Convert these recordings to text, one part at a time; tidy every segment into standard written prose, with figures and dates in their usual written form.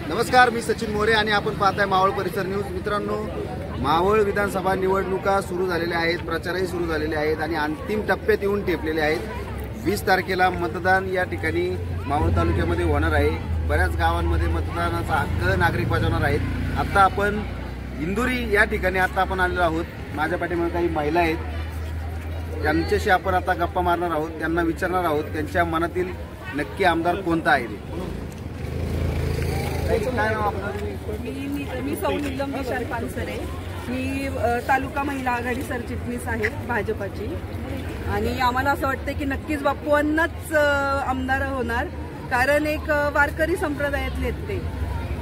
नमस्कार, मी सचिन मोरे आणि आपण पाहताय मावळ परिसर न्यूज. मित्रांनो, मावळ विधानसभा निवडणुका सुरू झालेल्या आहेत, प्रचारही सुरू झालेले आहेत आणि अंतिम टप्प्यात येऊन ठेपलेले आहेत. 20 तारखेला मतदान या ठिकाणी मावळ तालुक्यामध्ये होणार आहे. बऱ्याच गावांमध्ये मतदानाचा हक्क नागरिक बजावणार आहेत. आता आपण इंदुरी या ठिकाणी आपण आलेलो आहोत. माझ्या पाठीमागे काही महिला आहेत, त्यांच्याशी आपण आता गप्पा मारणार आहोत. त्यांना विचारणार आहोत त्यांच्या मनातील नक्की आमदार कोणता आहे. मी सौ नीलम विशाल पानसरे. मी तालुका महिला आघाडी सरचिटणीस आहे भाजपाची आणि आम्हाला असं वाटतं की नक्कीच बापूंनाच आमदार होणार, कारण एक वारकरी संप्रदायातले आहेत ते.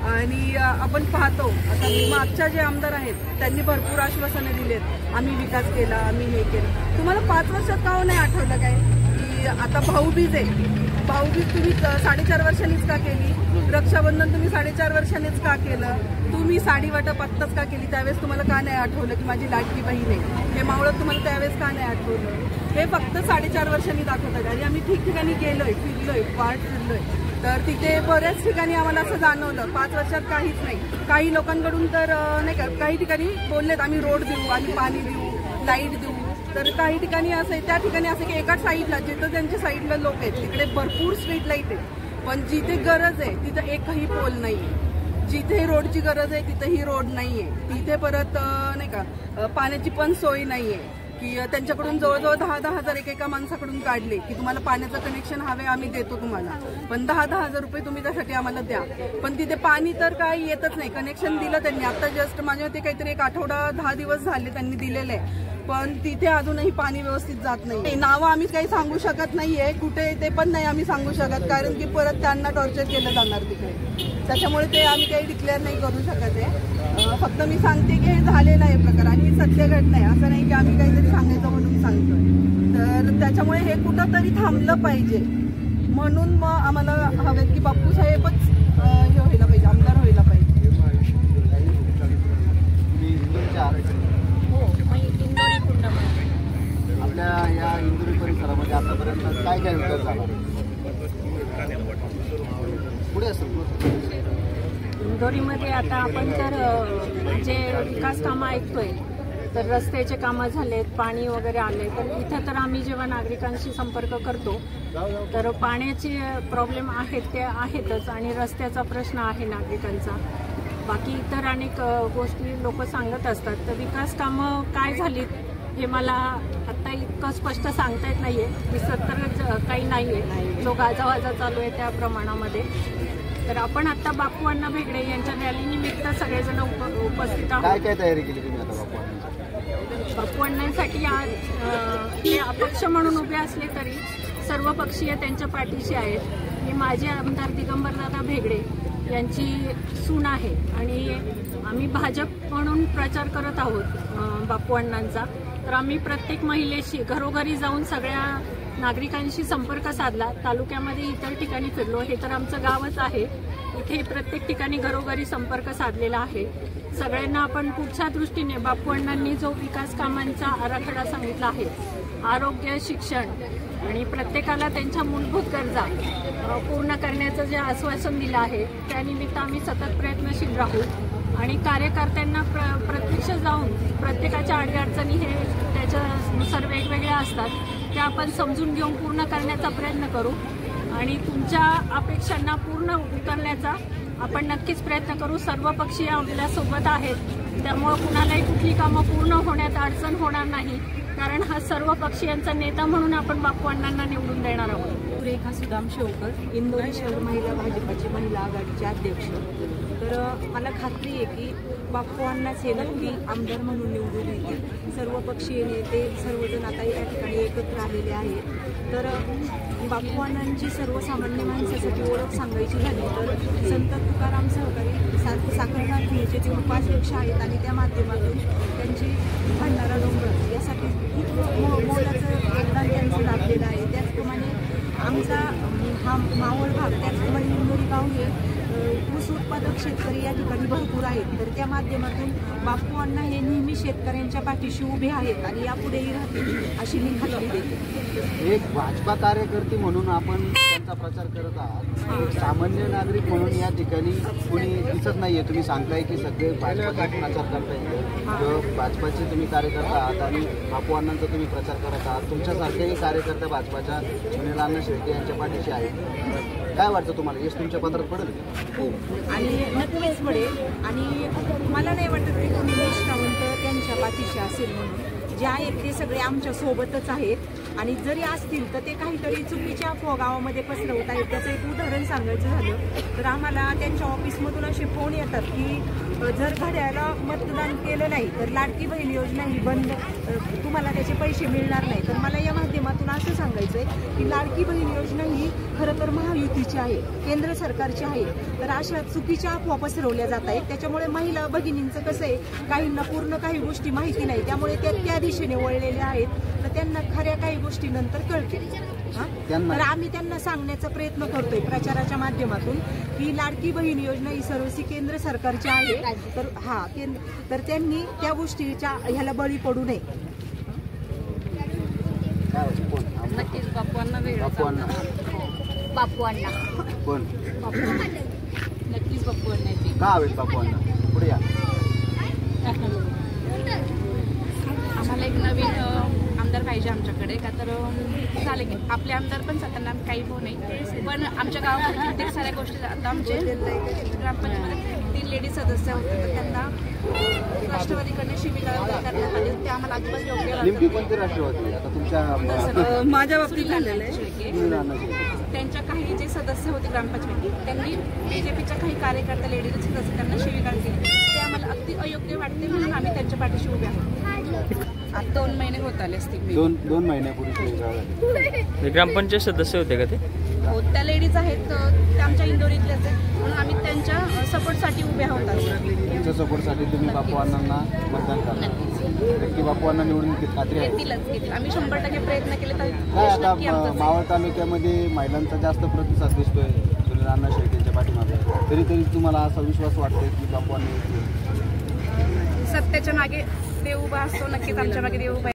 आणि आपण पाहतो आता मागच्या जे आमदार आहेत त्यांनी भरपूर आश्वासने दिलेत, आम्ही विकास केला, आम्ही हे केलं. तुम्हाला 5 वर्षात का नाही आठवलं काय की आता भाऊबीज आहे, भाऊबीज तुम्ही 4.5 वर्षांनीच का केली, रक्षाबंधन तुम्ही 4.5 वर्षांनीच का केलं, तुम्ही साडी वाटप आत्ताच का केली, त्यावेळेस तुम्हाला का नाही आठवलं की माझी लाडकी बहीण आहे, हे मावळत तुम्हाला त्यावेळेस का नाही आठवलं. हे फक्त 4.5 वर्षांनी दाखवतात. आणि आम्ही ठिकठिकाणी गेलोय, फिरलोय, वाट फिरलोय, तर तिथे बऱ्याच ठिकाणी आम्हाला असं जाणवलं 5 वर्षात काहीच नाही. काही लोकांकडून तर नाही का, काही ठिकाणी बोललेत आम्ही रोड देऊ, आम्ही पाणी देऊ, लाईट देऊ, तर काही ठिकाणी असं त्या ठिकाणी असं की एकाच साईडला जिथं त्यांच्या साईडला लोक आहेत तिकडे भरपूर स्ट्रीट लाईट आहे, पण जिथे गरज आहे तिथं एकही पोल नाहीये. जिथे रोडची गरज आहे तिथेही रोड नाहीये. तिथे परत नाही का पाण्याची पण सोय नाहीये की त्यांच्याकडून जवळजवळ 10-10 हजार एका माणसाकडून काढले की तुम्हाला पाण्याचं कनेक्शन हवे, आम्ही देतो तुम्हाला, पण 10-10 हजार रुपये तुम्ही त्यासाठी आम्हाला द्या. पण तिथे पाणी तर काही येतच नाही. कनेक्शन दिलं त्यांनी आता जस्ट माझ्या ते काहीतरी 1 आठवडा 10 दिवस झाले त्यांनी दिलेले आहे, पण तिथे अजूनही पाणी व्यवस्थित जात नाही. नावं आम्ही काही सांगू शकत नाहीये कुठे, ते पण नाही आम्ही सांगू शकत, कारण की परत त्यांना टॉर्चर केलं जाणार तिकडे. त्याच्यामुळे ते आम्ही काही डिक्लेअर नाही करू शकत आहे. फक्त मी सांगते की हे झालेलं आहे प्रकार आणि सत्य घटना आहे, असं नाही की आम्ही काहीतरी सांगायचं म्हणून सांगतोय. तर त्याच्यामुळे हे कुठंतरी थांबलं पाहिजे. म्हणून मग आम्हाला हवेत की बापू साहेबच हे व्हायला पाहिजे, आमदार व्हायला पाहिजे. आपल्या या इंदुरी परिसरामध्ये आतापर्यंत काय काय विकास झाला पुढे असेल इंदोरीमध्ये? आता आपण तर जे विकास कामं ऐकतोय तर रस्त्याचे कामं झालेत, पाणी वगैरे आले, तर इथं तर आम्ही जेव्हा नागरिकांशी संपर्क करतो तर पाण्याचे प्रॉब्लेम आहेत ते आहेतच आणि रस्त्याचा प्रश्न आहे नागरिकांचा. बाकी इतर अनेक गोष्टी लोक सांगत असतात. तर विकास कामं काय झालीत हे मला आत्ता इतकं स्पष्ट सांगता येत नाहीये. दिसत तर काही नाहीये, जो गाजावाजा चालू आहे त्या प्रमाणामध्ये. तर आपण आता बापू अण्णा भेगडे यांच्या रॅलीनिमित्त सगळेजण उपस्थित आहोत. काय काय तयारी केली तुम्ही आता बापू अण्णांसाठी? आज ते अपक्ष म्हणून उभे असले तरी सर्व पक्षीय त्यांच्या पाठीशी आहेत. मी माझे आमदार दिगंबरदादा भेगडे यांची सून आहे आणि आम्ही भाजप म्हणून प्रचार करत आहोत बापू अण्णांचा. तर आम्ही प्रत्येक महिलेशी घरोघरी जाऊन सगळ्या नागरिकांशी संपर्क साधला. तालुक्यामध्ये इतर ठिकाणी फिरलो, हे तर आमचं गावच आहे. इथे प्रत्येक ठिकाणी घरोघरी संपर्क साधलेला आहे. सगळ्यांना आपण पुढच्या दृष्टीने बापू अण्णांनी जो विकास कामांचा आराखडा सांगितला आहे, आरोग्य, शिक्षण आणि प्रत्येकाला त्यांच्या मूलभूत गरजा पूर्ण करण्याचं जे आश्वासन दिलं आहे त्यानिमित्त आम्ही सतत प्रयत्नशील राहू आणि कार्यकर्त्यांना प्रत्यक्ष जाऊन प्रत्येकाच्या अडीअडचणी हे त्याच्यानुसार वेगवेगळ्या असतात, त्या आपण समजून घेऊन पूर्ण करण्याचा प्रयत्न करू आणि तुमच्या अपेक्षांना पूर्ण उतरण्याचा आपण नक्कीच प्रयत्न करू. सर्व पक्षीय आपल्यासोबत आहेत, त्यामुळं कुणालाही कुठली कामं पूर्ण होण्यात अडचण होणार नाही, कारण हा सर्व पक्षीयांचा नेता म्हणून आपण बापू अण्णांना निवडून देणार आहोत. रेखा सुदाम शेवकर, इंदोरी शहर महिला भाजपाची महिला आघाडीचे अध्यक्ष. तर मला खात्री आहे की बापू अण्णाच हे नक्की आमदार म्हणून निवडून येतील. सर्व पक्षीय नेते सर्वजण आता या ठिकाणी एकत्र आलेले आहेत. तर बापू अण्णांची सर्वसामान्य माणसासाठी ओळख सांगायची झाली तर संत तुकाराम सहकारी साखर कारखान्याचे 5 वृक्ष आहेत आणि त्या माध्यमातून त्यांची भंडारा डोंगर यासाठी खूप मोलाचं योगदान त्यांचं लाभलेलं आहे. त्याचप्रमाणे आमचा हा मावळ भाग, त्याचप्रमाणे इंदोरी गाव हे ऊस उत्पादक शेतकरी या ठिकाणी भरपूर आहेत. तर त्या माध्यमातून बापू अण्णा हे नेहमी शेतकऱ्यांच्या पाठीशी उभे आहेत आणि यापुढेही राहतील अशी मी खात्री देते. एक भाजपा कार्यकर्ती म्हणून आपण अण्णांचा प्रचार करत आहात, एक सामान्य नागरिक म्हणून या ठिकाणी कोणी दिसत नाहीये. तुम्ही सांगताय की सगळे भाजपाचा प्रचार करताय किंवा भाजपाचे तुम्ही कार्यकर्ता आहात आणि बापू अण्णांचा तुम्ही प्रचार करत आहात. तुमच्यासारखेही कार्यकर्ते भाजपाच्या सुनील अण्णा शेळके यांच्या पाठीशी आहेत. काय वाटतं तुम्हाला, यश तुमच्या पत्रात पडेल? हो, आणि नक्कीच पडेल. आणि मला नाही वाटत की कोणी निष्ठावंत त्यांच्या पाठीशी असेल म्हणून. जे आहेत ते सगळे आमच्या सोबतच आहेत आणि जरी असतील तर ते काहीतरी चुकीच्या अफवा गावामध्ये पसरवत आहेत. त्याचं एक उदाहरण सांगायचं झालं तर आम्हाला त्यांच्या ऑफिसमधून असे फोन येतात की जर घड्याला मतदान केलं नाही तर लाडकी बहीण योजना ही बंद, तुम्हाला त्याचे पैसे मिळणार नाही. तर मला या माध्यमातून असं सांगायचं आहे की लाडकी बहीण योजना ही खरं तर महायुतीची आहे, केंद्र सरकारची आहे. तर अशा चुकीच्या अफवा पसरवल्या जात आहेत. त्याच्यामुळे महिला भगिनींचं कसं आहे, काहींना पूर्ण काही गोष्टी माहिती नाही, त्यामुळे त्या दिशेने वळलेले आहेत. तर त्यांना खऱ्या काही गोष्टी नंतर कळतील. तर आम्ही त्यांना सांगण्याचा प्रयत्न करतोय प्रचाराच्या माध्यमातून की लाडकी बहीण योजना ही सर्वस्वी केंद्र सरकारची आहे. तर त्यांनी त्या गोष्टीच्या ह्याला बळी पडू नये. नक्कीच बापू अण्णा वेगळं बापू अण्णा कोण? नक्कीच बापू अण्णा. का हवेत बापू अण्णा? पुढे या. आम्हाला एक नवीन आमदार पाहिजे आमच्याकडे. का तर झालं की आपले आमदार पण त्यांना काही भाऊ नाही, पण आमच्या गावामध्ये कित्येक साऱ्या गोष्टी. आता आमचे ग्रामपंचायतीमध्ये 3 लेडीज सदस्य होते तर त्यांना राष्ट्रवादीकडे शिबिका करण्यात आली. ते आम्हाला अजिबात योग्य नेमकी कोणती राष्ट्रवादी? आता तुमच्या माझ्या बाबतीत झालेलं आहे. त्यांच्या काही जे सदस्य होते ग्रामपंचायती त्यांनी बीजेपीच्या काही कार्यकर्ता लेडीज सदस्य त्यांना शिवीगाळ केली. ते आम्हाला अगदी अयोग्य वाटते म्हणून आम्ही त्यांच्या पाठीशी उभे आहोत. आता 2 महिने होत आले असतील. 2 महिन्यापूर्वी ग्रामपंचायत सदस्य होते का ते? हो, त्या लेडीज आहेत, त्या आमच्या इंदोरीतल्याच आहेत म्हणून आम्ही त्यांच्या सपोर्टसाठी उभे आहोत. त्यांच्या सपोर्टसाठी तुम्ही बापू अण्णांना मतदान करणार? नक्की बापू अण्णा निवडून येतील, खात्री आहे? येतील. आम्ही 100% प्रयत्न केले तर काय आता मावळ तालुक्यामध्ये महिलांचा जास्त प्रतिसाद दिसतोय सुनील अण्णा शेळकेंच्या पाठीमागे, तरी तुम्हाला असा विश्वास वाटतोय की बापू अण्णा येतील? सत्याच्या मागे देव उभा असतो, नक्कीच आमच्या मागे देव उभा.